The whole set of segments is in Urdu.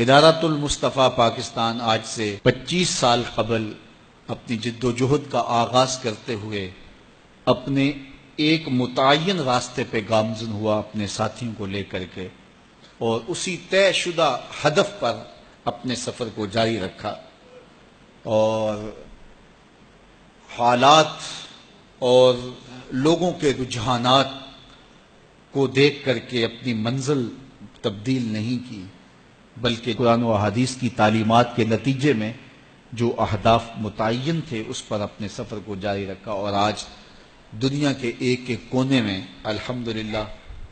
ادارۃ المصطفیٰ پاکستان آج سے 25 سال قبل اپنی جد و جہد کا آغاز کرتے ہوئے اپنے ایک متعین راستے پہ گامزن ہوا اپنے ساتھیوں کو لے کر کے، اور اسی طے شدہ ہدف پر اپنے سفر کو جاری رکھا، اور حالات اور لوگوں کے رجحانات کو دیکھ کر کے اپنی منزل تبدیل نہیں کی، بلکہ قرآن و حدیث کی تعلیمات کے نتیجے میں جو اہداف متعین تھے اس پر اپنے سفر کو جاری رکھا، اور آج دنیا کے ایک ایک کونے میں الحمدللہ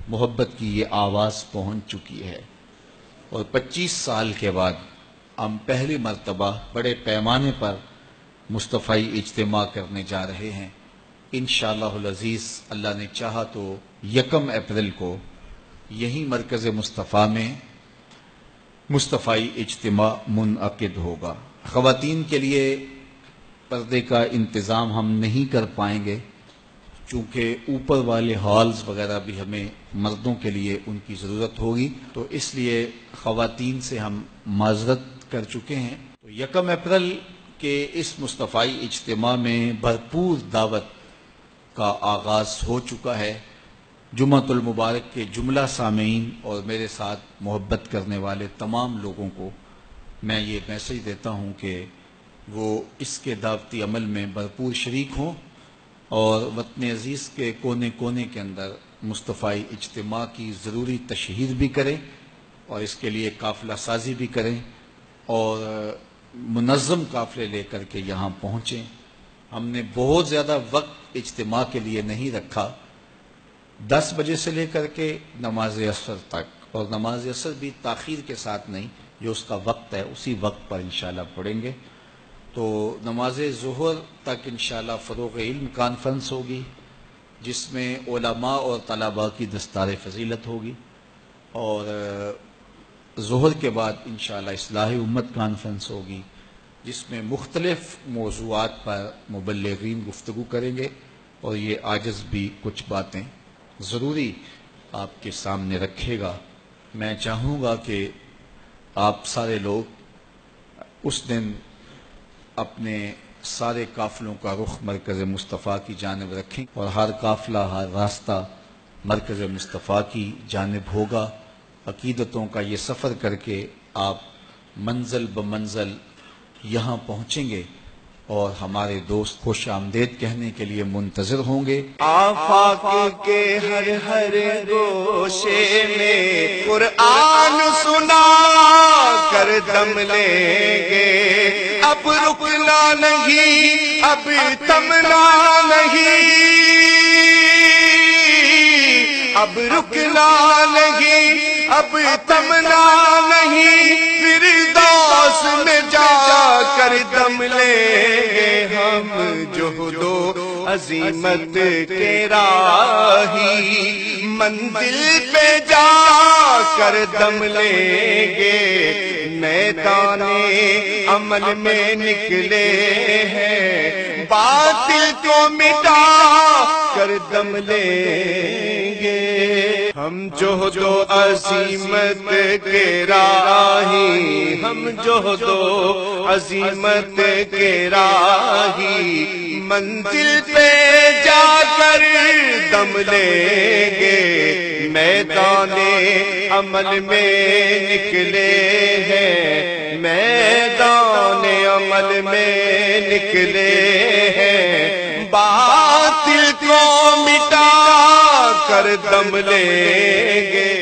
محبت کی یہ آواز پہنچ چکی ہے، اور 25 سال کے بعد ہم پہلی مرتبہ بڑے پیمانے پر مصطفی اجتماع کرنے جا رہے ہیں۔ انشاءاللہ العزیز اللہ نے چاہا تو 1 اپریل کو یہی مرکز مصطفیٰ میں مصطفی اجتماع منعقد ہوگا۔ خواتین کے لیے پردے کا انتظام ہم نہیں کر پائیں گے، چونکہ اوپر والے ہالز وغیرہ بھی ہمیں مردوں کے لیے ان کی ضرورت ہوگی، تو اس لیے خواتین سے ہم معذرت کر چکے ہیں۔ تو 1 اپریل کے اس مصطفی اجتماع میں بھرپور دعوت کا آغاز ہو چکا ہے۔ جمعۃ المبارک کے جملہ سامعین اور میرے ساتھ محبت کرنے والے تمام لوگوں کو میں یہ میسج دیتا ہوں کہ وہ اس کے دعوتی عمل میں بھرپور شریک ہوں، اور وطن عزیز کے کونے کونے کے اندر مصطفی اجتماع کی ضروری تشہیر بھی کریں، اور اس کے لیے قافلہ سازی بھی کریں، اور منظم قافلے لے کر کے یہاں پہنچیں۔ ہم نے بہت زیادہ وقت اجتماع کے لیے نہیں رکھا، 10 بجے سے لے کر کے نماز عصر تک، اور نماز عصر بھی تاخیر کے ساتھ نہیں، جو اس کا وقت ہے اسی وقت پر انشاءاللہ پڑھیں گے۔ تو نماز ظہر تک انشاءاللہ فروغ علم کانفرنس ہوگی، جس میں علماء اور طلباء کی دستار فضیلت ہوگی، اور ظہر کے بعد انشاءاللہ اصلاح امت کانفرنس ہوگی، جس میں مختلف موضوعات پر مبلغین گفتگو کریں گے، اور یہ عاجز بھی کچھ باتیں ضروری آپ کے سامنے رکھے گا۔ میں چاہوں گا کہ آپ سارے لوگ اس دن اپنے سارے قافلوں کا رخ مرکز مصطفیٰ کی جانب رکھیں، اور ہر قافلہ ہر راستہ مرکز مصطفیٰ کی جانب ہوگا۔ عقیدتوں کا یہ سفر کر کے آپ منزل بمنزل یہاں پہنچیں گے، اور ہمارے دوست خوش آمدید کہنے کے لیے منتظر ہوں گے۔ آفاق کے ہر ہر گوشے میں قرآن سنا کر دم لیں گے، اب رکنا نہیں، اب تھمنا نہیں، اب رکنا نہیں، اب تھمنا نہیں، فردوس میں جا کر دم لیں گے ہم، جہد و عظمت کے راہی منزل پہ جا کر دم لیں گے، میدان عمل میں نکلے ہیں، باطل کو مٹا کر دم لیں گے ہم، جہد و عظمت کے راہی، ہم جہد و عظمت کے راہی منزل پہ جا کر دم لیں گے، میدان عمل میں نکلے ہیں، میدان عمل میں نکلے ہیں، باطل کو مٹا کر دم لیں گے۔